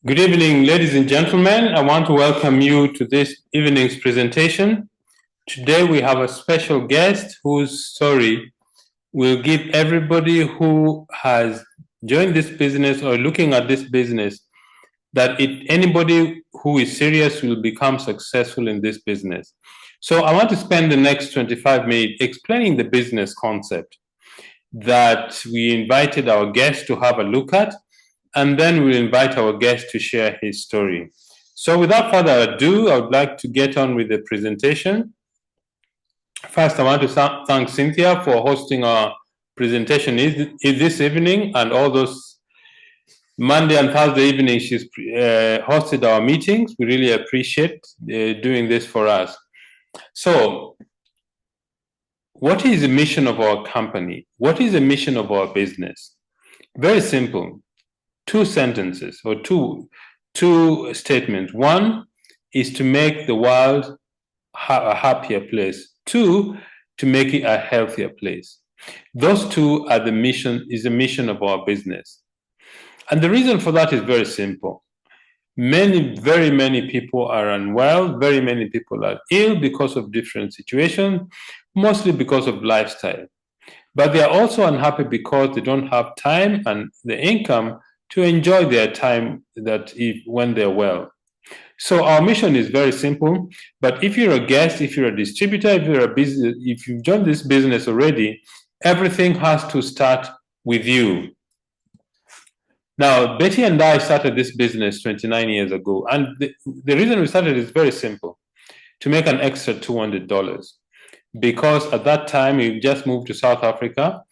Good evening, ladies and gentlemen. I want to welcome you to this evening's presentation. Today we have a special guest whose story will give everybody who has joined this business or looking at this business that anybody who is serious will become successful in this business. So I want to spend the next 25 minutes explaining the business concept that we invited our guest to have a look at, and then we'll invite our guest to share his story. So without further ado, I would like to get on with the presentation. First, I want to thank Cynthia for hosting our presentation this evening, and all those Monday and Thursday evenings she's hosted our meetings. We really appreciate doing this for us. So, what is the mission of our company? What is the mission of our business? Very simple. Two sentences or two statements. One is to make the world a happier place. Two, to make it a healthier place. Those two are the mission of our business. And the reason for that is very simple. Very many people are unwell. Very many people are ill because of different situations, mostly because of lifestyle. But they are also unhappy because they don't have time and the income to enjoy their time when they're well. So our mission is very simple, but if you're a guest, if you're a distributor, if you've joined this business already, everything has to start with you. Now, Betty and I started this business 29 years ago, and the reason we started is very simple: to make an extra $200. Because at that time, we just moved to South Africa,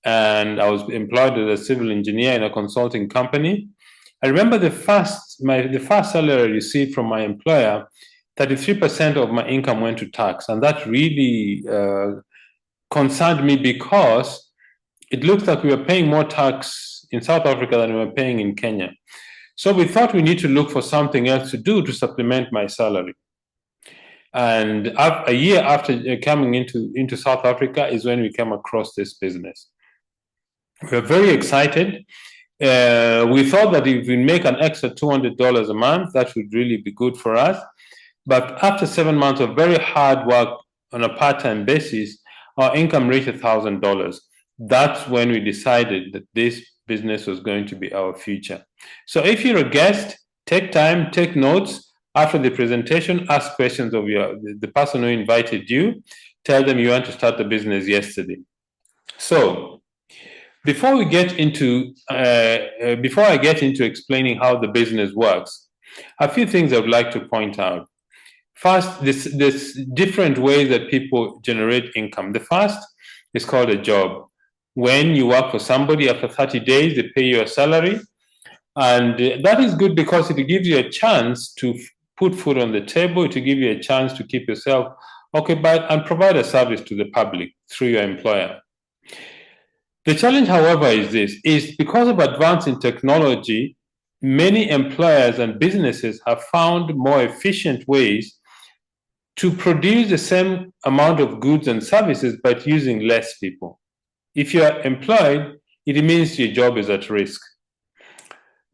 and I was employed as a civil engineer in a consulting company. I remember the first salary I received from my employer, 33% of my income went to tax, and that really concerned me because it looked like we were paying more tax in South Africa than we were paying in Kenya. So we thought we need to look for something else to do to supplement my salary. And a year after coming into South Africa is when we came across this business. We were very excited. We thought that if we make an extra $200 a month, that would really be good for us. But after 7 months of very hard work on a part-time basis, our income reached $1,000. That's when we decided that this business was going to be our future. So if you're a guest, take time, take notes. After the presentation, ask questions of the person who invited you. Tell them you want to start the business yesterday. So before I get into explaining how the business works, a few things I would like to point out. First, there's different ways that people generate income. The first is called a job. When you work for somebody, after 30 days, they pay you a salary. And that is good because it gives you a chance to put food on the table. It will give you a chance to keep yourself occupied and provide a service to the public through your employer. The challenge, however, is because of advance in technology, many employers and businesses have found more efficient ways to produce the same amount of goods and services, but using less people. If you are employed, it means your job is at risk.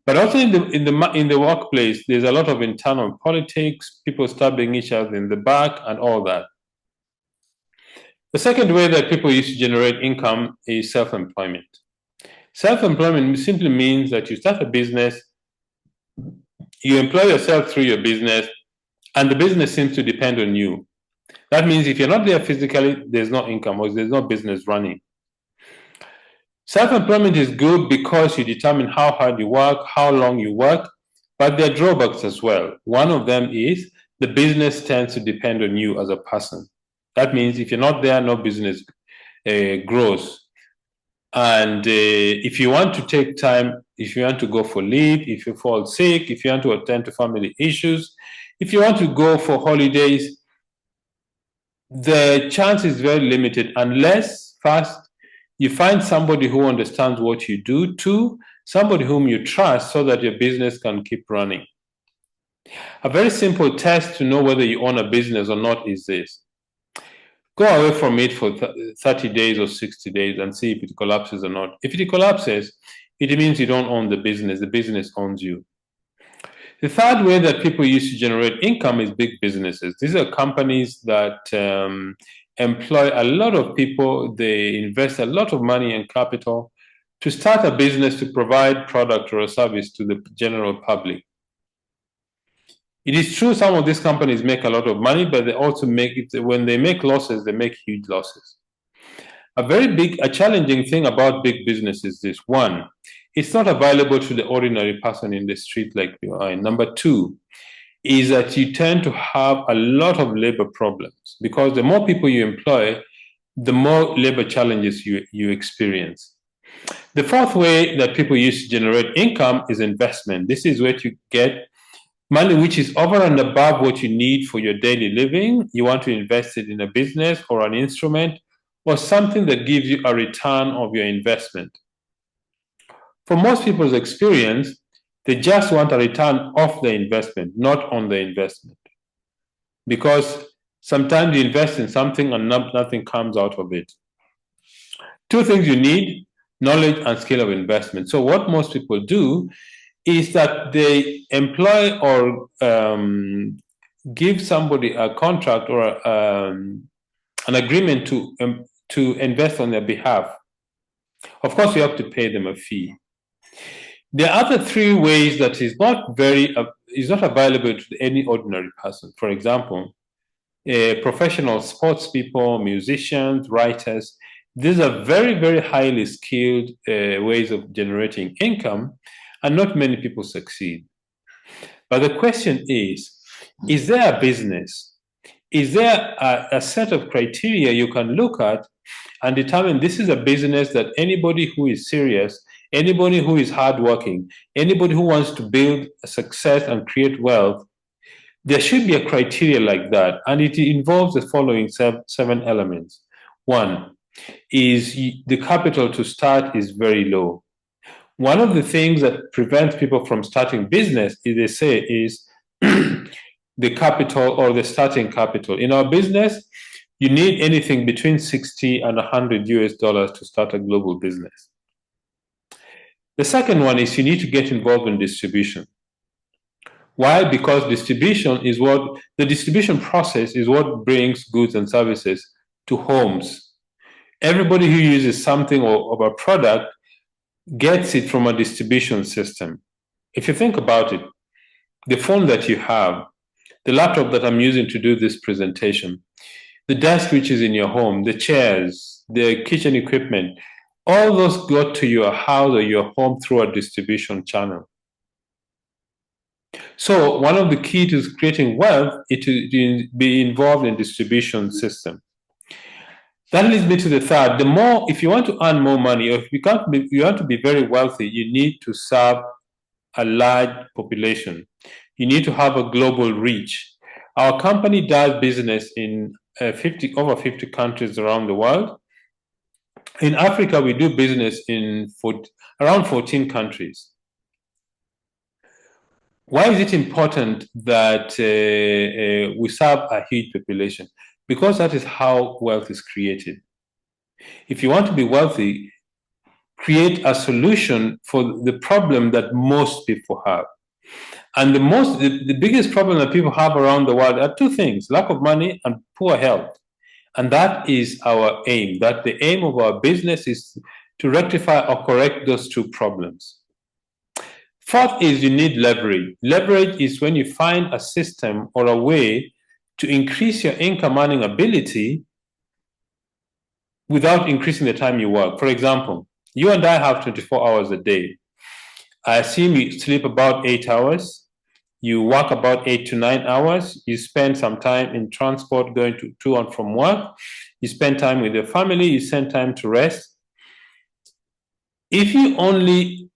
But also in the workplace, there's a lot of internal politics, people stabbing each other in the back, and all that. The second way that people used to generate income is self-employment. Self-employment simply means that you start a business, you employ yourself through your business, and the business seems to depend on you. That means if you're not there physically, there's no income or there's no business running. Self-employment is good because you determine how hard you work, how long you work, but there are drawbacks as well. One of them is the business tends to depend on you as a person. That means if you're not there, no business grows. And if you want to take time, if you want to go for leave, if you fall sick, if you want to attend to family issues, if you want to go for holidays, the chance is very limited unless, first, you find somebody who understands what you do. Two, somebody whom you trust so that your business can keep running. A very simple test to know whether you own a business or not is this. Go away from it for 30 days or 60 days and see if it collapses or not. If it collapses, it means you don't own the business owns you. The third way that people use to generate income is big businesses. These are companies that employ a lot of people. They invest a lot of money and capital to start a business to provide product or a service to the general public. It is true some of these companies make a lot of money, but they also make it, when they make losses, they make huge losses. A challenging thing about big business is this: one, it's not available to the ordinary person in the street like you are. And number two is that you tend to have a lot of labor problems, because the more people you employ, the more labor challenges you experience. The fourth way that people use to generate income is investment. This is where you get money which is over and above what you need for your daily living. You want to invest it in a business or an instrument or something that gives you a return of your investment. For most people's experience, they just want a return off the investment, not on the investment. Because sometimes you invest in something and nothing comes out of it. Two things you need: knowledge and skill of investment. So what most people do is that they employ or give somebody a contract or an agreement to invest on their behalf. Of course, you have to pay them a fee. There are other three ways that is not available to any ordinary person. For example, professional sports people, musicians, writers. These are very, very highly skilled ways of generating income, and not many people succeed. But the question is there a business? Is there a set of criteria you can look at and determine this is a business that anybody who is serious, anybody who is hardworking, anybody who wants to build success and create wealth, there should be a criteria like that, and it involves the following seven elements. One is the capital to start is very low. One of the things that prevents people from starting business, they say, is the capital or the starting capital. In our business, you need anything between 60 and 100 US dollars to start a global business. The second one is you need to get involved in distribution. Why? Because the distribution process is what brings goods and services to homes. Everybody who uses something or a product gets it from a distribution system. If you think about it, the phone that you have, the laptop that I'm using to do this presentation, the desk which is in your home, the chairs, the kitchen equipment, all those go to your house or your home through a distribution channel. So one of the keys to creating wealth is to be involved in distribution system. That leads me to the third. If you want to earn more money, or if you want to be very wealthy, you need to serve a large population. You need to have a global reach. Our company does business in over 50 countries around the world. In Africa, we do business in around 14 countries. Why is it important that we serve a huge population? Because that is how wealth is created. If you want to be wealthy, create a solution for the problem that most people have. And the biggest problem that people have around the world are two things: lack of money and poor health. And that is our aim. That the aim of our business is to rectify or correct those two problems. Fourth is you need leverage. Leverage is when you find a system or a way to increase your income earning ability without increasing the time you work. For example, you and I have 24 hours a day. I assume you sleep about 8 hours. You work about 8 to 9 hours. You spend some time in transport going to and from work. You spend time with your family. You spend time to rest. If you only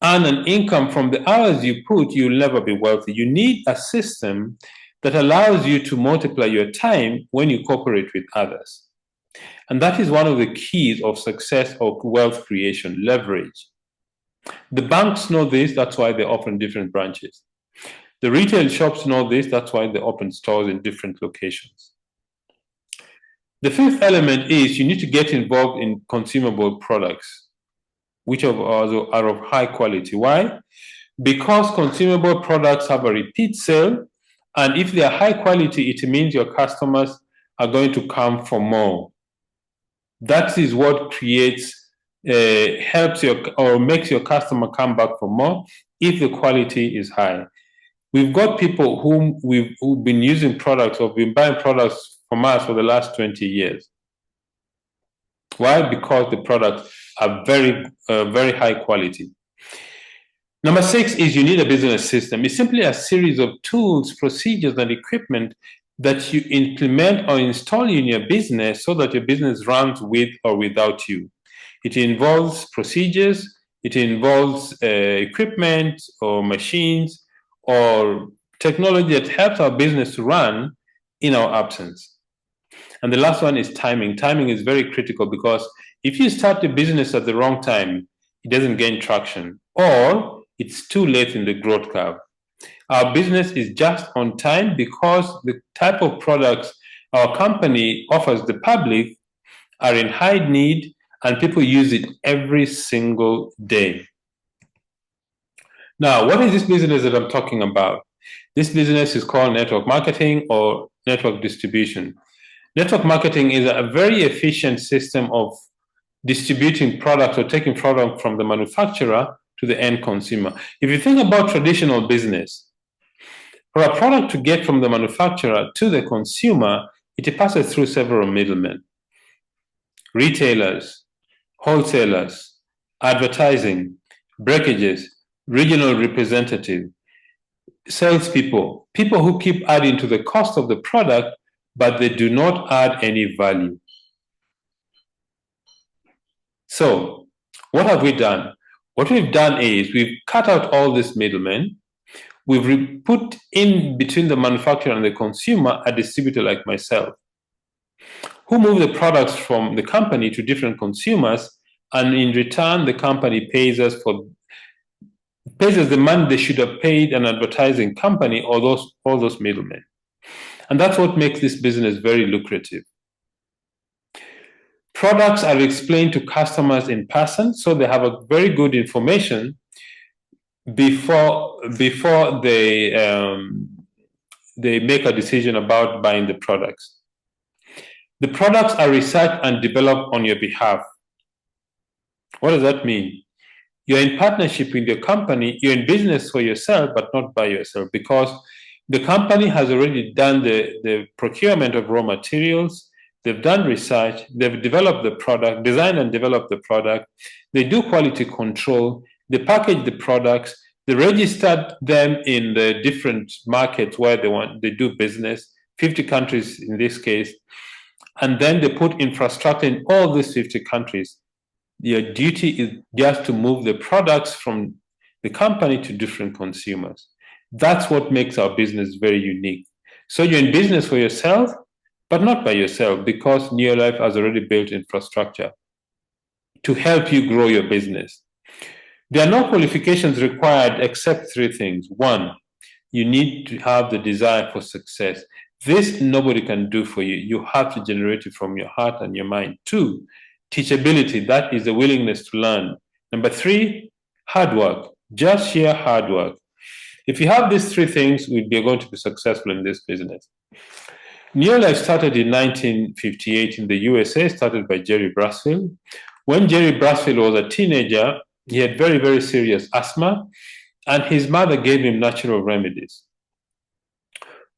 earn an income from the hours you put, you'll never be wealthy. You need a system that allows you to multiply your time when you cooperate with others. And that is one of the keys of success of wealth creation: leverage. The banks know this, that's why they open different branches. The retail shops know this, that's why they open stores in different locations. The fifth element is you need to get involved in consumable products, which are of high quality. Why? Because consumable products have a repeat sale, and if they are high quality, it means your customers are going to come for more. That is what creates, helps or makes your customer come back for more if the quality is high. We've got people who've been using products or been buying products from us for the last 20 years. Why? Because the products are very high quality. Number 6 is you need a business system. It's simply a series of tools, procedures, and equipment that you implement or install in your business so that your business runs with or without you. It involves procedures, it involves equipment or machines or technology that helps our business to run in our absence. And the last one is timing. Timing is very critical because if you start the business at the wrong time, it doesn't gain traction, or it's too late in the growth curve. Our business is just on time because the type of products our company offers the public are in high need and people use it every single day. Now, what is this business that I'm talking about? This business is called network marketing or network distribution. Network marketing is a very efficient system of distributing products or taking product from the manufacturer to the end consumer. If you think about traditional business, for a product to get from the manufacturer to the consumer, it passes through several middlemen: retailers, wholesalers, advertising, breakages, regional representative, salespeople, people who keep adding to the cost of the product, but they do not add any value. So, what have we done? What we've done is we've cut out all these middlemen. We've put in between the manufacturer and the consumer a distributor like myself, who move the products from the company to different consumers, and in return, the company pays us the money they should have paid an advertising company or all those middlemen. And that's what makes this business very lucrative. Products are explained to customers in person, so they have a very good information before they make a decision about buying the products. The products are researched and developed on your behalf. What does that mean? You're in partnership with your company, you're in business for yourself, but not by yourself, because the company has already done the procurement of raw materials, they've done research, they've developed the product, designed and developed the product, they do quality control, they package the products, they registered them in the different markets where they do business, 50 countries in this case, and then they put infrastructure in all these 50 countries. Your duty is just to move the products from the company to different consumers. That's what makes our business very unique. So you're in business for yourself, but not by yourself, because Neolife has already built infrastructure to help you grow your business. There are no qualifications required except 3 things. 1, you need to have the desire for success. This nobody can do for you. You have to generate it from your heart and your mind. 2, teachability, that is the willingness to learn. Number 3, hard work, just sheer hard work. If you have these 3 things, we're going to be successful in this business. Neolife started in 1958 in the USA, started by Jerry Brasfield. When Jerry Brasfield was a teenager, he had very, very serious asthma, and his mother gave him natural remedies.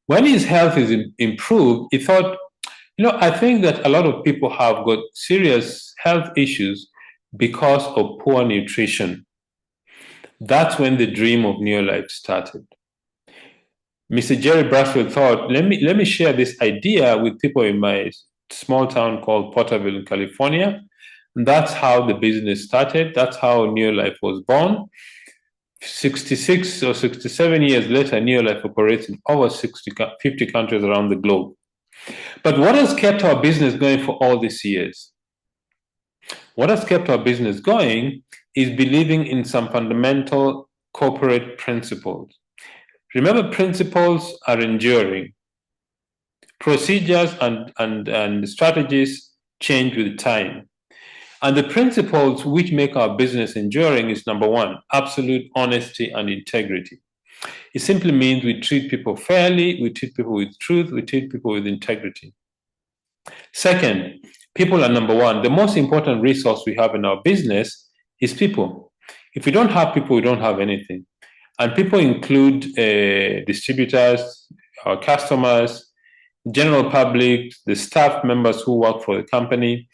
When his health is improved, he thought, I think that a lot of people have got serious health issues because of poor nutrition. That's when the dream of Neolife started. Mr. Jerry Brasfield thought, let me share this idea with people in my small town called Porterville, California. And that's how the business started. That's how Neolife was born. 66 or 67 years later, Neolife operates in over 50 countries around the globe. But what has kept our business going for all these years? What has kept our business going is believing in some fundamental corporate principles. Remember, principles are enduring. Procedures and strategies change with time. And the principles which make our business enduring is number one, absolute honesty and integrity. It simply means we treat people fairly, we treat people with truth, we treat people with integrity. Second, people are number one. The most important resource we have in our business is people. If we don't have people, we don't have anything. And people include distributors, our customers, general public, the staff members who work for the company.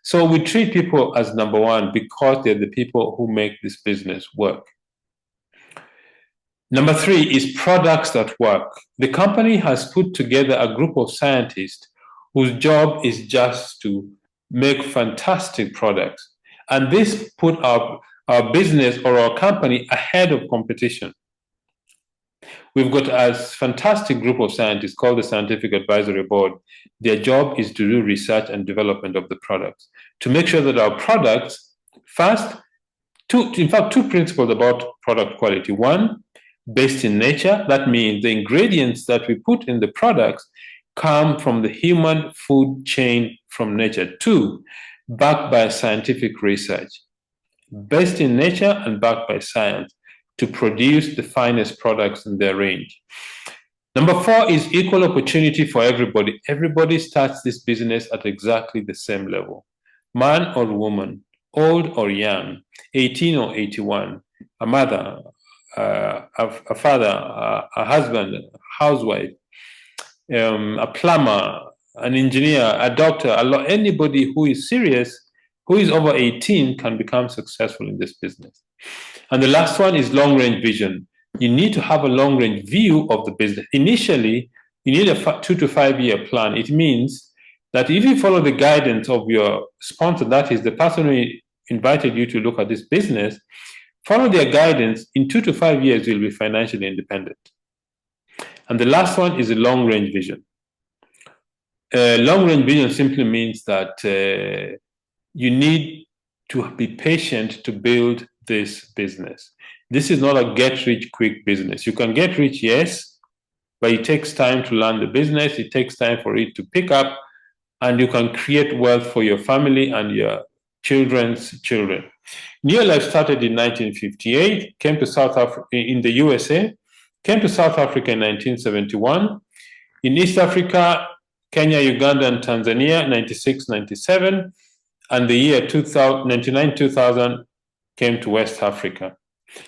So we treat people as number one because they're the people who make this business work. Number three is products that work. The company has put together a group of scientists whose job is just to make fantastic products. And this put our business or our company ahead of competition. We've got a fantastic group of scientists called the Scientific Advisory Board. Their job is to do research and development of the products, to make sure that our products, first, two principles about product quality. One, based in nature. That means the ingredients that we put in the products come from the human food chain from nature. Two, backed by scientific research, based in nature and backed by science to produce the finest products in their range. Number four is equal opportunity for everybody. Everybody starts this business at exactly the same level. Man or woman, old or young, 18 or 81, a mother, a father, a husband, a housewife, a plumber, an engineer, a doctor, anybody who is serious, who is over 18 can become successful in this business. And the last one is long-range vision. You need to have a long-range view of the business. Initially, you need a 2 to 5 year plan. It means that if you follow the guidance of your sponsor, that is the person who invited you to look at this business, follow their guidance, in 2 to 5 years, you'll be financially independent. And the last one is a long-range vision. Long-range vision simply means that you need to be patient to build this business. This is not a get-rich-quick business. You can get rich, yes, but it takes time to learn the business. It takes time for it to pick up, and you can create wealth for your family and your children's children. Neolife started in 1958, came to South Africa in the USA, came to South Africa in 1971. In East Africa, Kenya, Uganda, and Tanzania, 96, 97. And the year 99, 2000 came to West Africa.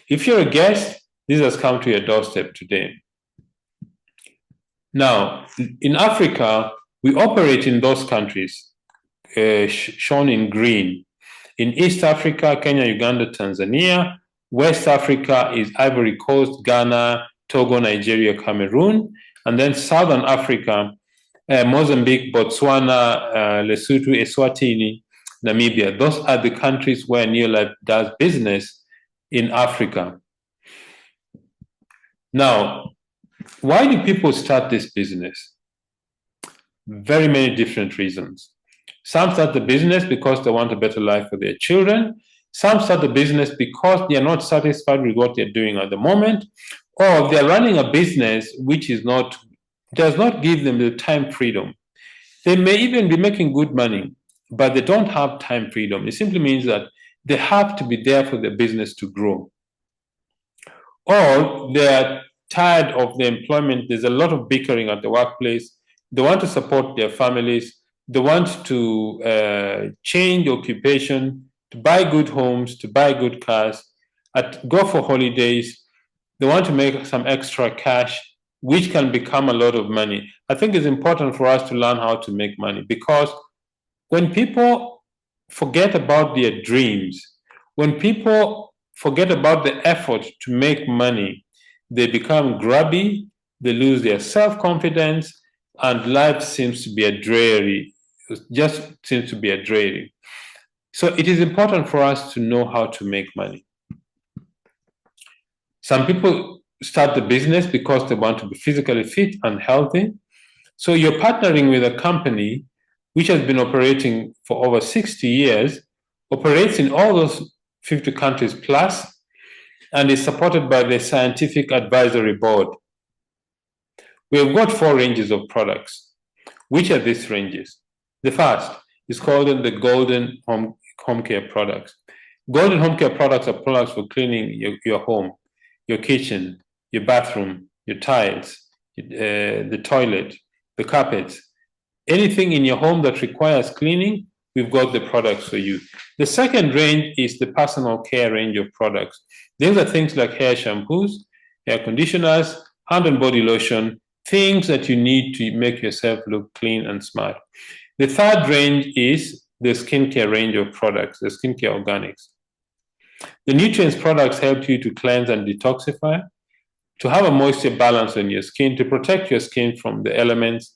If you're a guest, this has come to your doorstep today. Now, in Africa, we operate in those countries shown in green. In East Africa, Kenya, Uganda, Tanzania. West Africa is Ivory Coast, Ghana, Togo, Nigeria, Cameroon. And then Southern Africa, Mozambique, Botswana, Lesotho, Eswatini, Namibia. Those are the countries where Neolife does business in Africa. Now, why do people start this business? Very many different reasons. Some start the business because they want a better life for their children. Some start the business because they are not satisfied with what they're doing at the moment, or they're running a business which does not give them the time freedom. They may even be making good money, but they don't have time freedom. It simply means that they have to be there for the business to grow. Or they're tired of the employment. There's a lot of bickering at the workplace. They want to support their families. They want to change occupation, to buy good homes, to buy good cars, go for holidays. They want to make some extra cash, which can become a lot of money. I think it's important for us to learn how to make money, because when people forget about their dreams, when people forget about the effort to make money, they become grubby, they lose their self-confidence, and life seems to be a dreary, just seems to be a dreary. So it is important for us to know how to make money. Some people start the business because they want to be physically fit and healthy. So you're partnering with a company which has been operating for over 60 years, operates in all those 50 countries plus, and is supported by the Scientific Advisory Board. We've got 4 ranges of products. Which are these ranges? The first is called the Golden Home home care products. Golden home care products are products for cleaning your home, your kitchen, your bathroom, your tiles, the toilet, the carpets. Anything in your home that requires cleaning, we've got the products for you. The second range is the personal care range of products. These are things like hair shampoos, hair conditioners, hand and body lotion, things that you need to make yourself look clean and smart. The third range is the skincare range of products, the skincare organics. The nutrients products help you to cleanse and detoxify, to have a moisture balance on your skin, to protect your skin from the elements.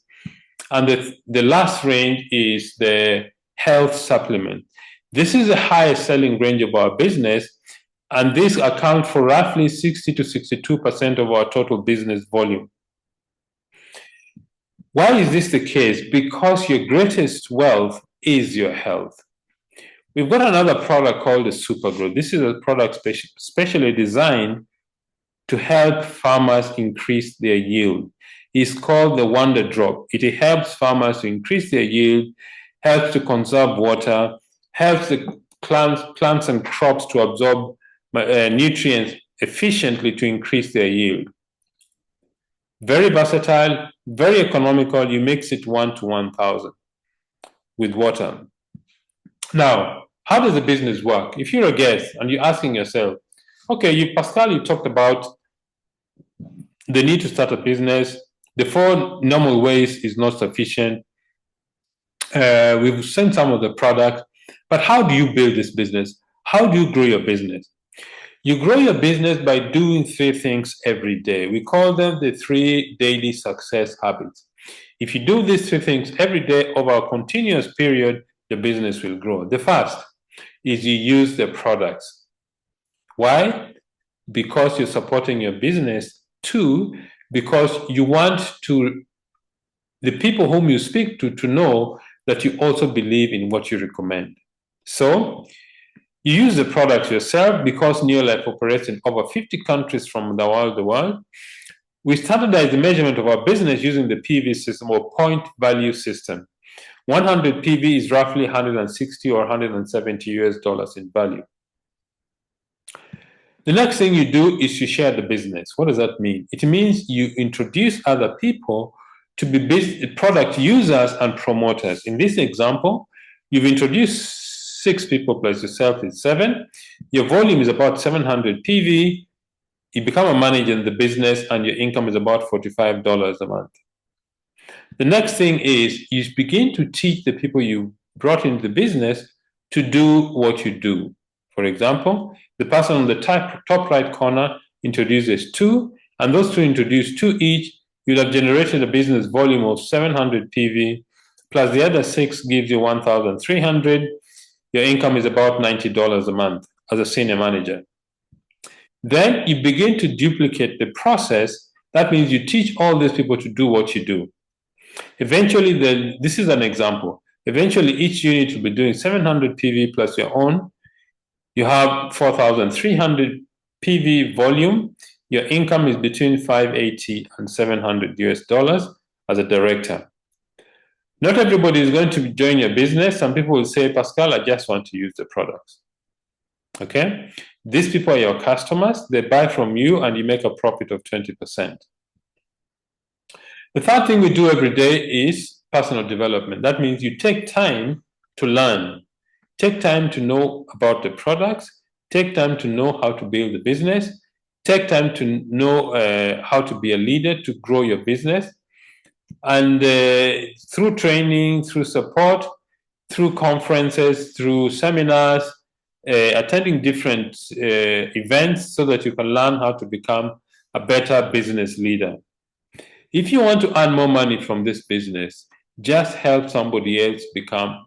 And the last range is the health supplement. This is the highest selling range of our business, and this accounts for roughly 60 to 62% of our total business volume. Why is this the case? Because your greatest wealth is your health. We've got another product called the Supergrow. This is a product specially designed to help farmers increase their yield. It's called the Wonder Drop. It helps farmers to increase their yield, helps to conserve water, helps the plants and crops to absorb nutrients efficiently to increase their yield. Very versatile, very economical. You mix it 1 to 1,000 with water. Now, how does the business work? If you're a guest and you're asking yourself, okay, Pascal, you talked about the need to start a business. The 4 normal ways is not sufficient. We've seen some of the product, but how do you build this business? How do you grow your business? You grow your business by doing 3 things every day. We call them the 3 daily success habits. If you do these 3 things every day over a continuous period, the business will grow. The first is you use the products. Why? Because you're supporting your business. 2, because you want the people whom you speak to know that you also believe in what you recommend. So you use the products yourself because Neolife operates in over 50 countries from the world. We standardize the measurement of our business using the PV system or point value system. 100 PV is roughly 160 or 170 US dollars in value. The next thing you do is you share the business. What does that mean? It means you introduce other people to be product users and promoters. In this example, you've introduced 6 people plus yourself is 7. Your volume is about 700 PV. You become a manager in the business and your income is about $45 a month. The next thing is you begin to teach the people you brought into the business to do what you do. For example, the person on the top right corner introduces 2, and those 2 introduce 2 each. You'll have generated a business volume of 700 PV, plus the other 6 gives you 1,300. Your income is about $90 a month as a senior manager. Then you begin to duplicate the process. That means you teach all these people to do what you do. Eventually, this is an example. Eventually, each unit will be doing 700 PV plus your own. You have 4,300 PV volume. Your income is between 580 and 700 US dollars as a director. Not everybody is going to join your business. Some people will say, Pascal, I just want to use the products. Okay? These people are your customers. They buy from you and you make a profit of 20%. The third thing we do every day is personal development. That means you take time to learn. Take time to know about the products. Take time to know how to build the business. Take time to know how to be a leader to grow your business. And through training, through support, through conferences, through seminars, attending different events so that you can learn how to become a better business leader. If you want to earn more money from this business, just help somebody else become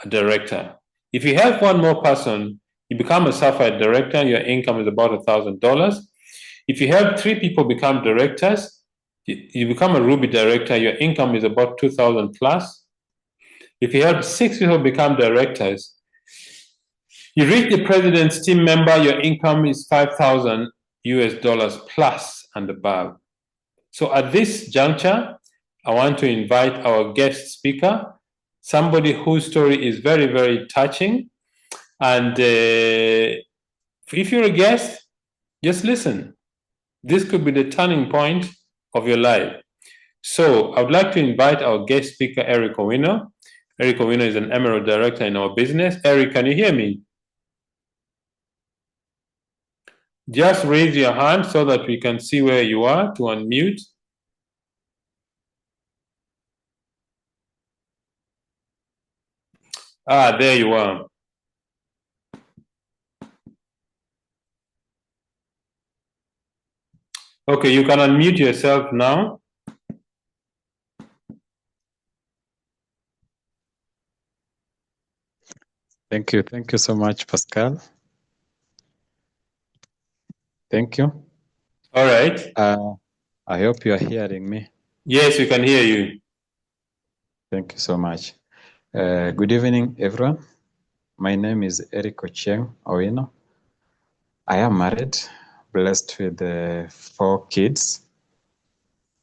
a director. If you help one more person, you become a certified director, your income is about $1,000. If you help 3 people become directors, you become a Ruby director, your income is about 2,000 plus. If you help 6 people become directors, you reach the president's team member, your income is 5,000 US dollars plus and above. So at this juncture, I want to invite our guest speaker, somebody whose story is very, very touching. And if you're a guest, just listen. This could be the turning point of your life. So I would like to invite our guest speaker, Eric Owino. Eric Owino is an Emerald Director in our business. Eric, can you hear me? Just raise your hand so that we can see where you are to unmute. Ah, there you are. Okay, you can unmute yourself now. Thank you. Thank you so much, Pascal. Thank you. All right. I hope you are hearing me. Yes, we can hear you. Thank you so much. Good evening, everyone. My name is Eric Ochieng Owino. I am married, blessed with 4 kids.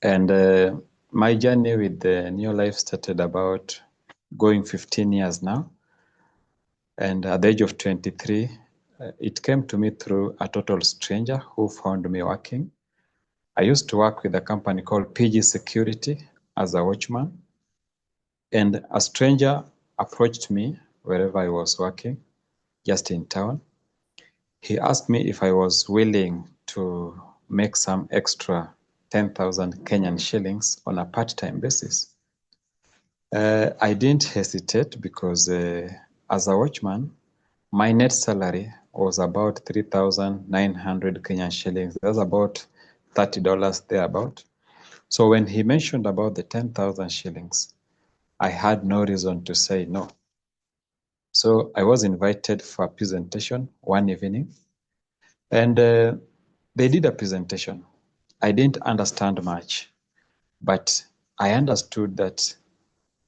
And my journey with the Neolife started about going 15 years now. And at the age of 23, it came to me through a total stranger who found me working. I used to work with a company called PG Security as a watchman. And a stranger approached me wherever I was working, just in town. He asked me if I was willing to make some extra 10,000 Kenyan shillings on a part-time basis. I didn't hesitate because as a watchman, my net salary was about 3,900 Kenyan shillings. That's about $30 thereabout. So when he mentioned about the 10,000 shillings, I had no reason to say no. So I was invited for a presentation one evening, and they did a presentation. I didn't understand much, but I understood that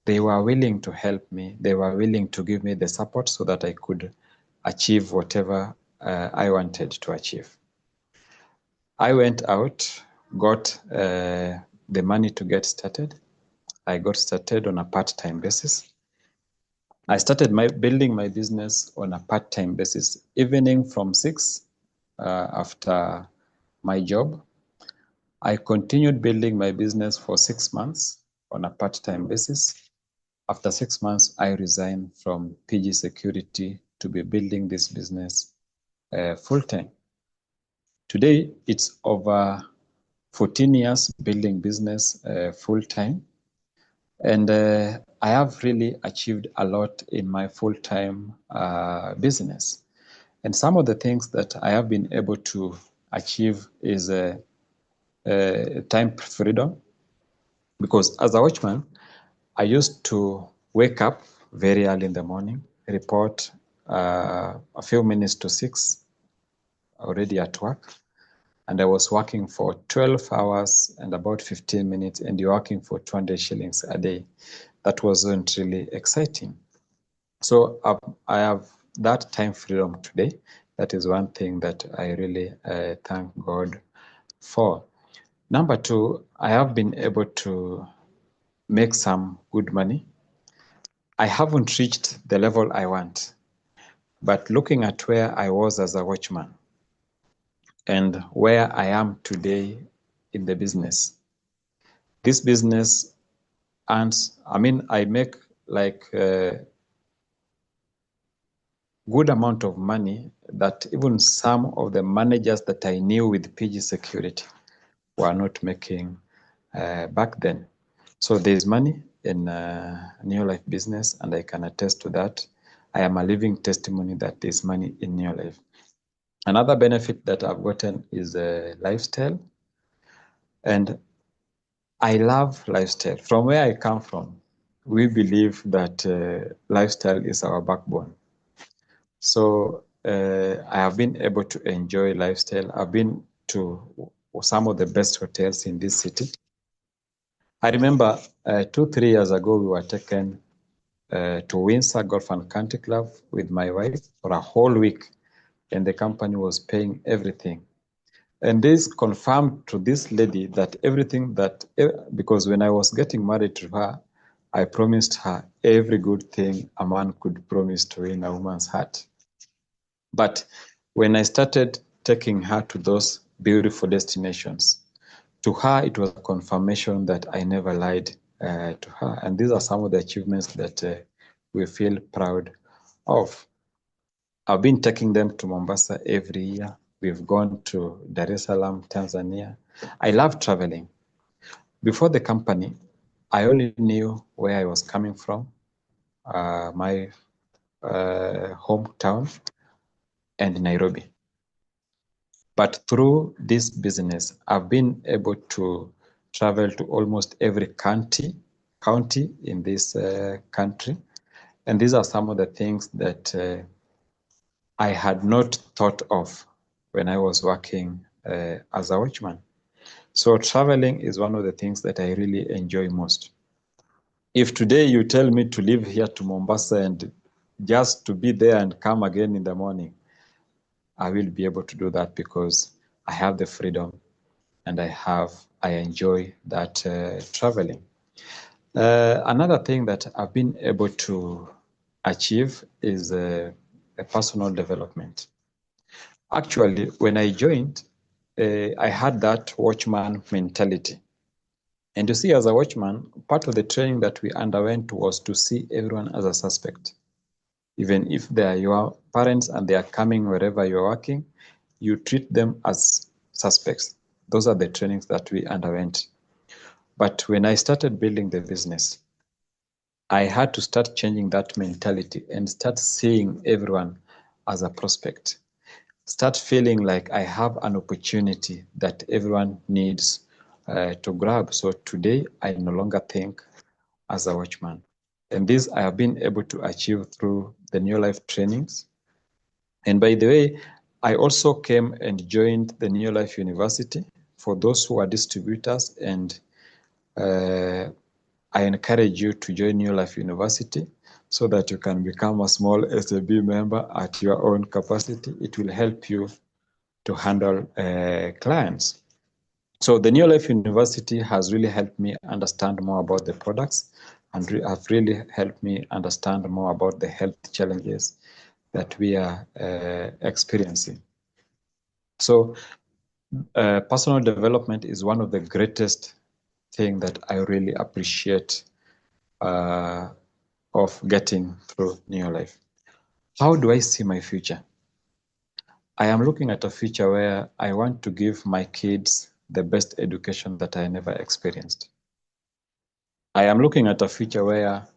they were willing to help me. They were willing to give me the support so that I could achieve whatever I wanted to achieve. I went out, got the money to get started. I got started on a part-time basis. I started building my business on a part-time basis, evening from 6 after my job. I continued building my business for 6 months on a part-time basis. After 6 months, I resigned from PG Security to be building this business full-time. Today, it's over 14 years building business full-time. And I have really achieved a lot in my full-time business. And some of the things that I have been able to achieve is time freedom. Because as a watchman, I used to wake up very early in the morning, report a few minutes to 6, already at work. And I was working for 12 hours and about 15 minutes, and you're working for 200 shillings a day. That wasn't really exciting. So I have that time freedom today. That is one thing that I really thank God for. Number 2, I have been able to make some good money. I haven't reached the level I want, but looking at where I was as a watchman and where I am today in the business, this business earns, I make like good amount of money that even some of the managers that I knew with PG Security were not making back then. So there's money in Neolife business, and I can attest to that. I am a living testimony that there's money in Neolife. Another benefit that I've gotten is lifestyle, and I love lifestyle. From where I come from, we believe that lifestyle is our backbone. So I have been able to enjoy lifestyle. I've been to some of the best hotels in this city. I remember 2-3 years ago, we were taken to Windsor Golf and Country Club with my wife for a whole week, and the company was paying everything. And this confirmed to this lady that everything that, because when I was getting married to her, I promised her every good thing a man could promise to win a woman's heart. But when I started taking her to those beautiful destinations, to her, it was a confirmation that I never lied to her. And these are some of the achievements that we feel proud of. I've been taking them to Mombasa every year. We've gone to Dar es Salaam, Tanzania. I love traveling. Before the company, I only knew where I was coming from, my hometown, and Nairobi. But through this business, I've been able to travel to almost every county in this country. And these are some of the things that I had not thought of when I was working as a watchman. So traveling is one of the things that I really enjoy most. If today you tell me to leave here to Mombasa and just to be there and come again in the morning, I will be able to do that because I have the freedom and I enjoy that traveling. Another thing that I've been able to achieve is a personal development. Actually, when I joined, I had that watchman mentality. And you see, as a watchman, part of the training that we underwent was to see everyone as a suspect. Even if they are your parents and they are coming wherever you're working, you treat them as suspects. Those are the trainings that we underwent. But when I started building the business, I had to start changing that mentality and start seeing everyone as a prospect. Start feeling like I have an opportunity that everyone needs to grab. So today, I no longer think as a watchman. And this I have been able to achieve through the Neolife trainings. And by the way, I also came and joined the Neolife University for those who are distributors, and I encourage you to join Neolife University so that you can become a small SAB member at your own capacity. It will help you to handle clients. So the Neolife University has really helped me understand more about the products and have really helped me understand more about the health challenges that we are experiencing. So personal development is one of the greatest things that I really appreciate of getting through Neolife. How do I see my future? I am looking at a future where I want to give my kids the best education that I never experienced. I am looking at a future where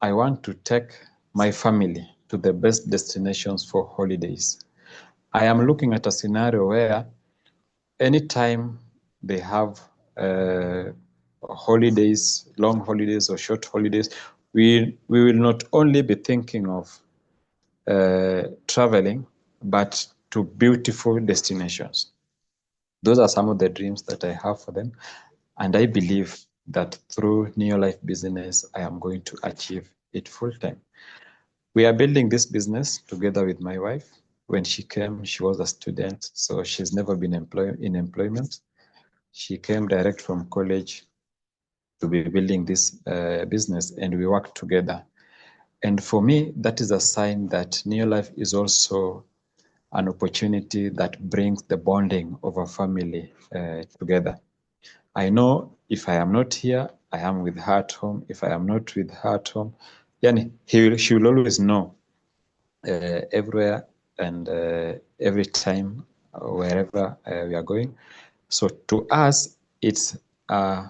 I want to take my family to the best destinations for holidays. I am looking at a scenario where anytime they have holidays, long holidays or short holidays, we will not only be thinking of traveling, but to beautiful destinations. Those are some of the dreams that I have for them. And I believe that through Neolife business, I am going to achieve it full time. We are building this business together with my wife. When she came, she was a student, so she's never been in employment. She came direct from college to be building this business, and we work together. And for me, that is a sign that Neolife is also an opportunity that brings the bonding of a family together. I know if I am not here, I am with her at home. If I am not with her at home, yani she will always know everywhere and every time, wherever we are going. So to us, it's a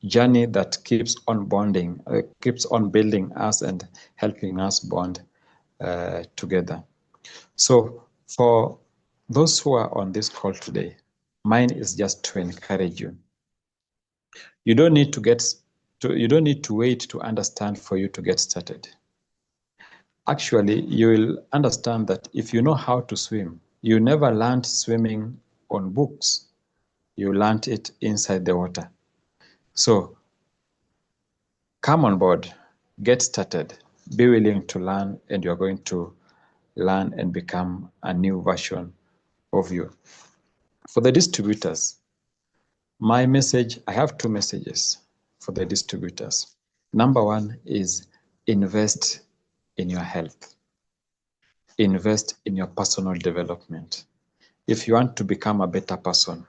journey that keeps on bonding, keeps on building us and helping us bond together. So for those who are on this call today, mine is just to encourage you. You don't need to wait to understand for you to get started. Actually, you will understand that if you know how to swim, you never learned swimming on books. You learned it inside the water. So come on board, get started, be willing to learn, and you're going to learn and become a new version of you. For the distributors, my message, I have two messages for the distributors. Number one is invest in your health. invest in your personal development. If you want to become a better person,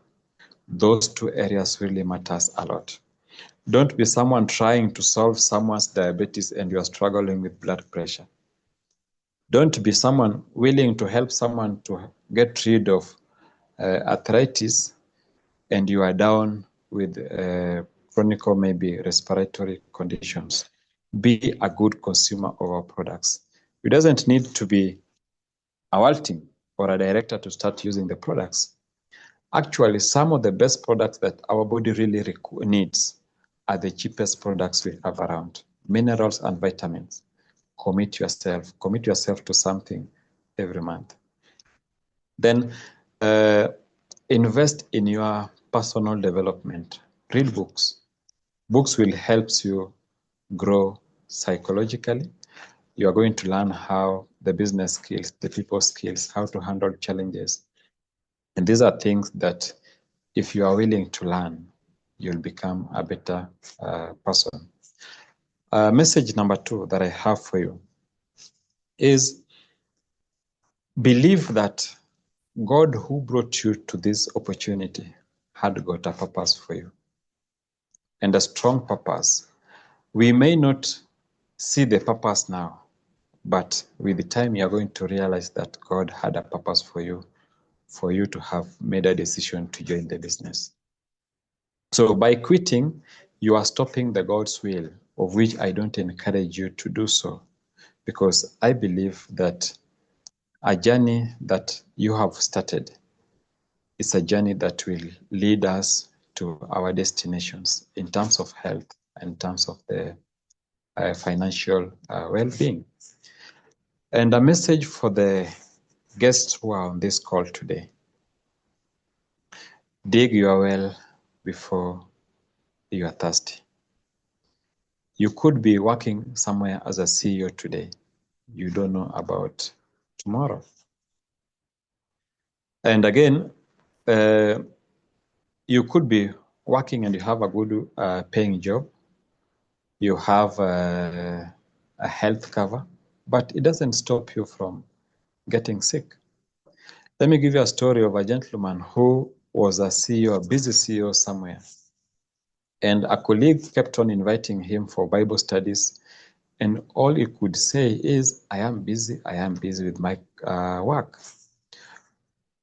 those two areas really matters a lot. Don't be someone trying to solve someone's diabetes and you are struggling with blood pressure. Don't be someone willing to help someone to get rid of arthritis and you are down with chronic or maybe respiratory conditions. Be a good consumer of our products. It doesn't need to be a world team or a director to start using the products. Actually, some of the best products that our body really needs are the cheapest products we have around. Minerals and vitamins. Commit yourself to something every month. Then invest in your personal development. Read books. Books will help you grow psychologically. You are going to learn how the business skills, the people skills, how to handle challenges. And these are things that if you are willing to learn, you'll become a better person. Message number 2 that I have for you is believe that God who brought you to this opportunity had got a purpose for you, and a strong purpose. We may not see the purpose now, but with the time you are going to realize that God had a purpose for you to have made a decision to join the business. So by quitting, you are stopping the God's will, of which I don't encourage you to do so, because I believe that a journey that you have started is a journey that will lead us to our destinations in terms of health, in terms of the financial well-being. And a message for the guests who are on this call today: dig your well before you are thirsty. You could be working somewhere as a CEO today. You don't know about tomorrow. And again, you could be working and you have a good paying job. You have a health cover, but it doesn't stop you from getting sick. Let me give you a story of a gentleman who was a CEO, a busy CEO somewhere. And a colleague kept on inviting him for Bible studies. And all he could say is, I am busy with my work.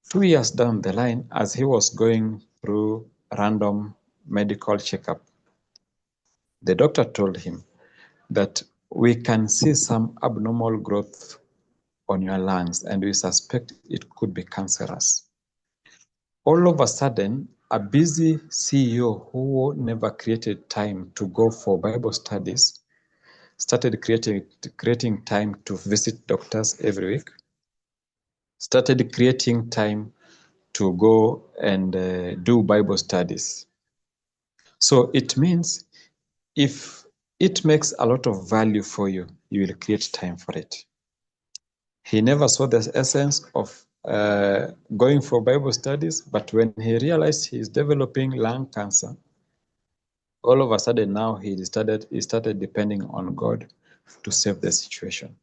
2 years down the line, as he was going through random medical checkup, the doctor told him that we can see some abnormal growth on your lungs and we suspect it could be cancerous. All of a sudden, a busy CEO who never created time to go for Bible studies started creating time to visit doctors every week, started creating time to go and do Bible studies. So it means if it makes a lot of value for you, you will create time for it. He never saw the essence of going for Bible studies, but when he realized he is developing lung cancer, all of a sudden now he started depending on God to save the situation.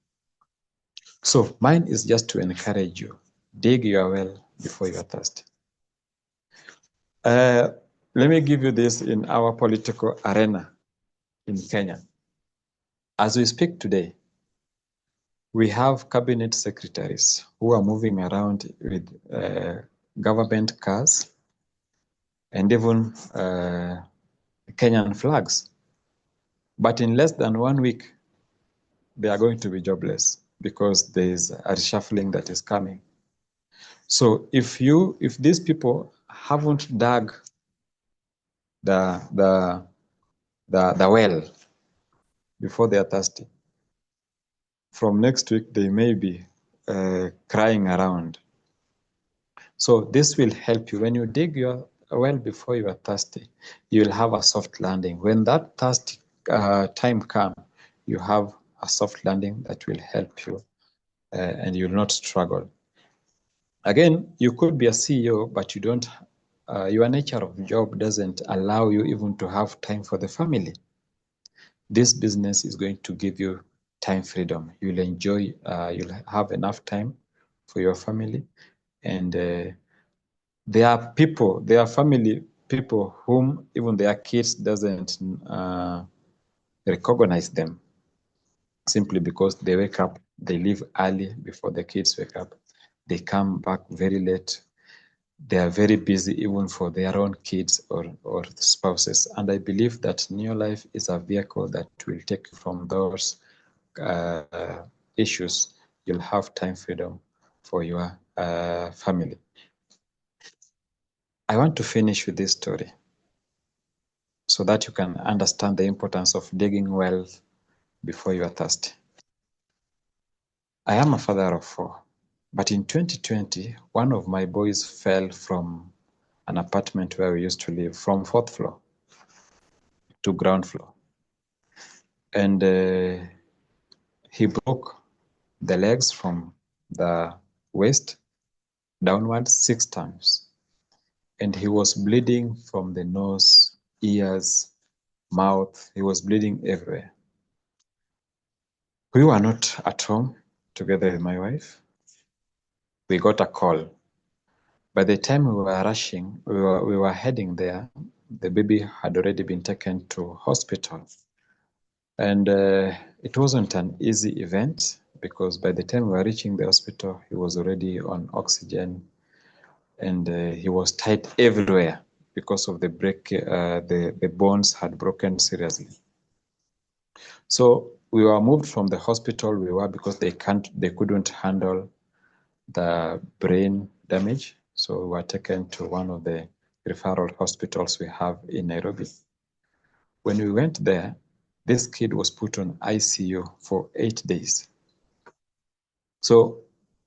So mine is just to encourage you, dig your well before you are thirsty. Let me give you this in our political arena in Kenya. As we speak today, we have cabinet secretaries who are moving around with government cars and even Kenyan flags. But in less than 1 week, they are going to be jobless because there is a reshuffling that is coming. So if these people haven't dug the well before they are thirsty, from next week they may be crying around. So this will help you. When you dig your well before you are thirsty, you will have a soft landing. When that thirsty time comes, you have a soft landing that will help you and you will not struggle. Again, you could be a CEO, but you don't. Your nature of job doesn't allow you even to have time for the family. This business is going to give you time freedom. You'll enjoy, you'll have enough time for your family. And there are family people whom even their kids doesn't recognize them, simply because they wake up, they leave early before the kids wake up. They come back very late. They are very busy even for their own kids or spouses. And I believe that Neolife is a vehicle that will take you from those issues. You'll have time freedom for your family. I want to finish with this story so that you can understand the importance of digging wells before you are thirsty. I am a father of 4, but in 2020, one of my boys fell from an apartment where we used to live, from 4th floor to ground floor. And he broke the legs from the waist downwards 6 times. And he was bleeding from the nose, ears, mouth. He was bleeding everywhere. We were not at home together with my wife. We got a call. By the time we were rushing, we were heading there, the baby had already been taken to hospital. And it wasn't an easy event, because by the time we were reaching the hospital, he was already on oxygen, and he was tied everywhere because of the break. The bones had broken seriously. So we were moved from the hospital we were, because they couldn't handle the brain damage. So we were taken to one of the referral hospitals we have in Nairobi. When we went there, this kid was put on ICU for 8 days. So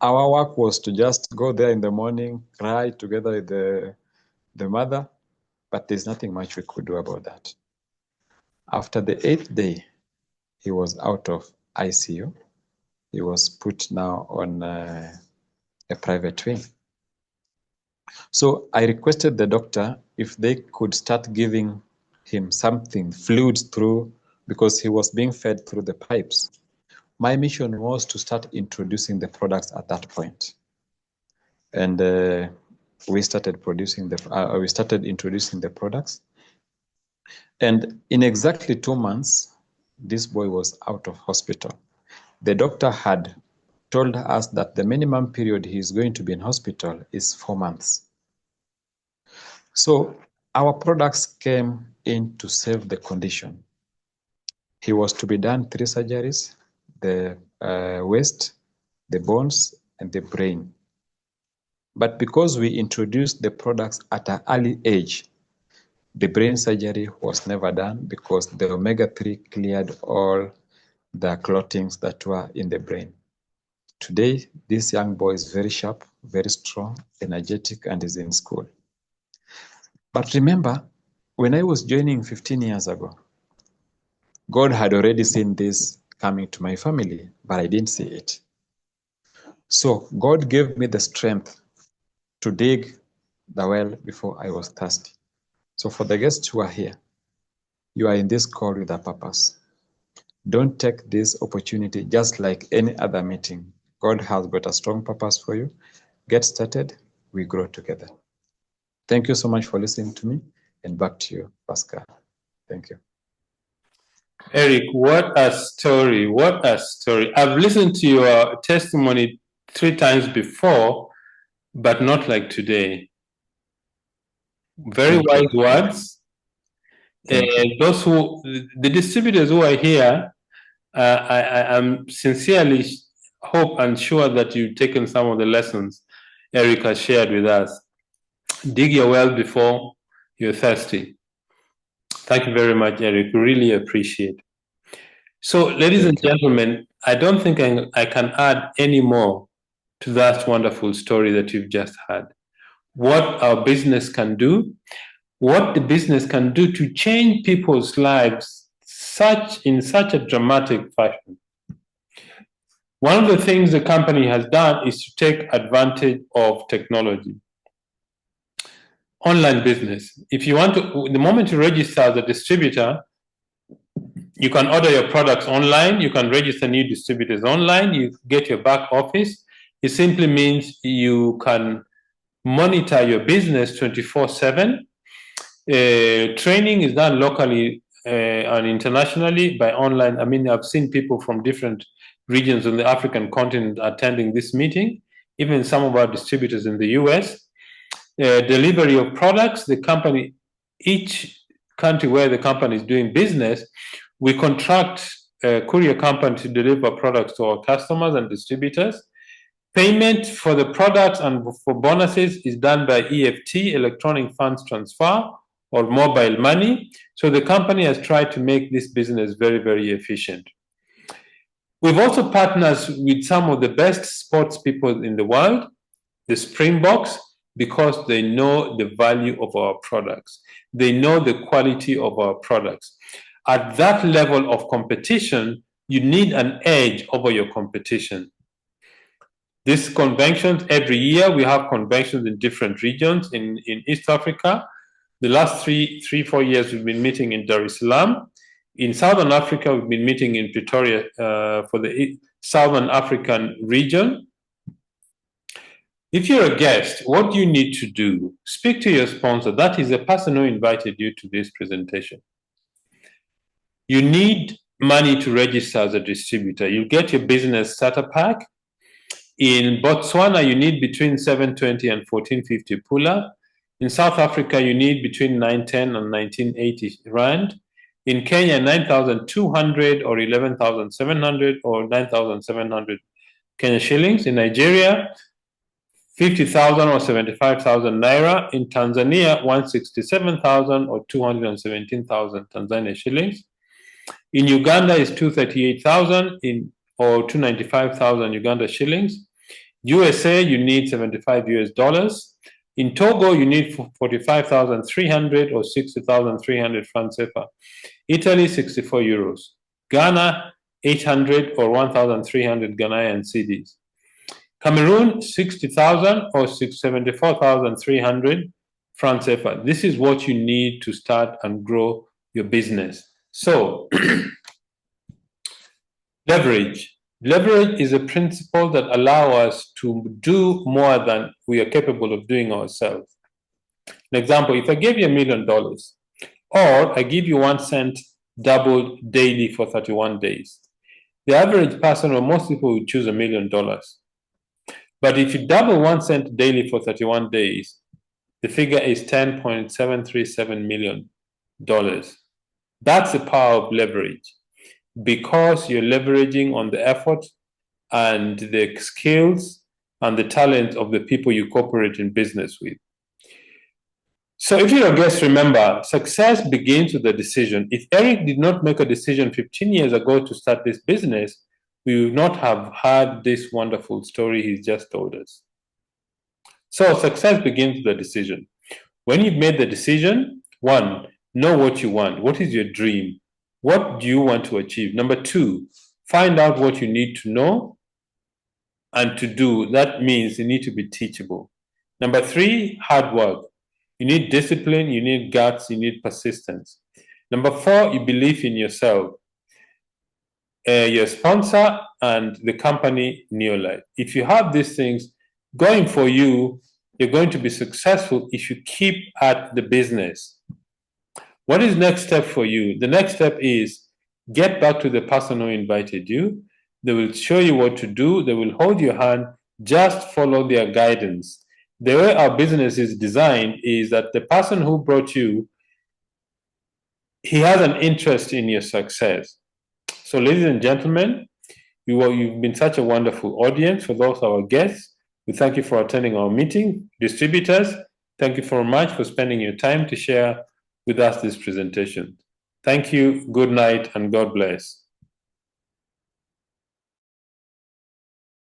our work was to just go there in the morning, cry together with the mother, but there's nothing much we could do about that. After the 8th day, he was out of ICU. He was put now on a private wing. So I requested the doctor if they could start giving him something, fluids through, because he was being fed through the pipes. My mission was to start introducing the products at that point. And we started introducing the products. And in exactly 2 months, this boy was out of hospital. The doctor had told us that the minimum period he is going to be in hospital is 4 months. So our products came in to save the condition. He was to be done 3 surgeries, the waist, the bones, and the brain. But because we introduced the products at an early age, the brain surgery was never done, because the omega-3 cleared all the clottings that were in the brain. Today, this young boy is very sharp, very strong, energetic, and is in school. But remember, when I was joining 15 years ago, God had already seen this coming to my family, but I didn't see it. So God gave me the strength to dig the well before I was thirsty. So for the guests who are here, you are in this call with a purpose. Don't take this opportunity just like any other meeting. God has got a strong purpose for you. Get started, we grow together. Thank you so much for listening to me, and back to you, Pascal. Thank you. Eric, what a story. What a story. I've listened to your testimony 3 times before, but not like today. Very wise words. Those the distributors who are here, I am sincerely hope and sure that you've taken some of the lessons Eric has shared with us. Dig your well before you're thirsty. Thank you very much, Eric. Really appreciate. So, ladies and gentlemen, I don't think I can add any more to that wonderful story that you've just had. What our business can do, what the business can do to change people's lives in such a dramatic fashion. One of the things the company has done is to take advantage of technology. Online business. If you want to, the moment you register as a distributor, You can order your products online. You can register new distributors online. You get your back office. It simply means you can monitor your business 24/7. Training is done locally and internationally by online. I mean, I've seen people from different regions on the African continent attending this meeting, even some of our distributors in the US. Delivery of products, the company, each country where the company is doing business, we contract a courier company to deliver products to our customers and distributors. Payment for the products and for bonuses is done by EFT, electronic funds transfer, or mobile money. So the company has tried to make this business very, very efficient. We've also partnered with some of the best sports people in the world, the Springboks, because they know the value of our products. They know the quality of our products. At that level of competition, you need an edge over your competition. These conventions, every year we have conventions in different regions in East Africa. The last 4 years we've been meeting in Dar es Salaam. In Southern Africa, we've been meeting in Pretoria for the Southern African region. If you're a guest, what do you need to do? Speak to your sponsor. That is the person who invited you to this presentation. You need money to register as a distributor. You get your business starter pack. In Botswana, you need between 720 and 1450 pula. In South Africa, you need between 910 and 1980 rand. In Kenya, 9,200 or 11,700 or 9,700 Kenya shillings. In Nigeria, 50,000 or 75,000 naira. In Tanzania, 167,000 or 217,000 Tanzania shillings. In Uganda, is 238,000 or 295,000 Uganda shillings. USA, you need 75 US dollars. In Togo, you need 45,300 or 60,300 francs CFA. Italy, 64 euros. Ghana, 800 or 1,300 Ghanaian cedis. Cameroon, 60,000 or 74,300 francs CFA. This is what you need to start and grow your business. So, leverage. Leverage is a principle that allows us to do more than we are capable of doing ourselves. An example, if I give you $1 million, or I give you 1 cent doubled daily for 31 days, the average person or most people will choose $1 million. But if you double 1 cent daily for 31 days, the figure is $10.737 million. That's the power of leverage, because you're leveraging on the effort and the skills and the talent of the people you cooperate in business with. So if you're a guest, remember, success begins with a decision. If Eric did not make a decision 15 years ago to start this business, we would not have had this wonderful story he's just told us. So success begins with a decision. When you've made the decision, 1, know what you want. What is your dream? What do you want to achieve? Number 2, find out what you need to know and to do. That means you need to be teachable. Number 3, hard work. You need discipline, you need guts, you need persistence. Number 4, you believe in yourself, your sponsor, and the company Neolife. If you have these things going for you, you're going to be successful if you keep at the business. What is next step for you? The next step is get back to the person who invited you. They will show you what to do. They will hold your hand. Just follow their guidance. The way our business is designed is that the person who brought you, he has an interest in your success. So ladies and gentlemen, you've been such a wonderful audience. For those our guests, we thank you for attending our meeting. Distributors, thank you very much for spending your time to share with us this presentation. Thank you, good night, and God bless.